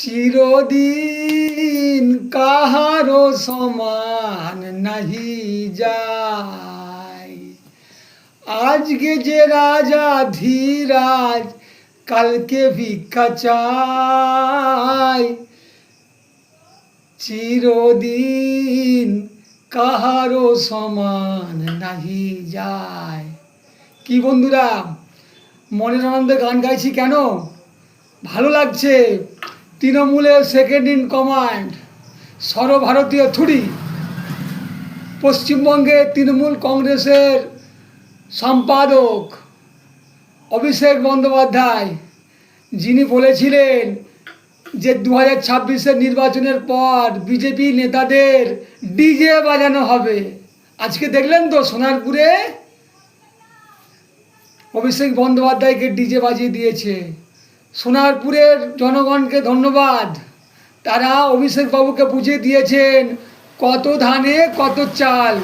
চিরদিন কাহারো সমান নাহি যায়। আজকে যে রাজা ধীরাজ কালকে ভিক্ষা চায়। চিরদিন কাহারো সমান নাহি যায়। কি বন্ধুরা, মনের আনন্দে গান গাইছি কেন? ভালো লাগছে। তৃণমূলের সেকেন্ড ইন কমান্ড, সর্বভারতীয় থুড়ি, পশ্চিমবঙ্গে তৃণমূল কংগ্রেসের সম্পাদক অভিষেক বন্দ্যোপাধ্যায়, যিনি বলেছিলেন যে 2026-এর নির্বাচনের পর বিজেপি নেতাদের ডিজে বাজানো হবে। আজকে দেখলেন তো সোনারপুরে অভিষেক বন্দ্যোপাধ্যায়কে ডিজে বাজিয়ে দিয়েছে। সোনারপুরের জনগণকে ধন্যবাদ, তারা অভিষেক বাবুকে বুঝিয়ে দিয়েছেন কত ধানে কত চাল।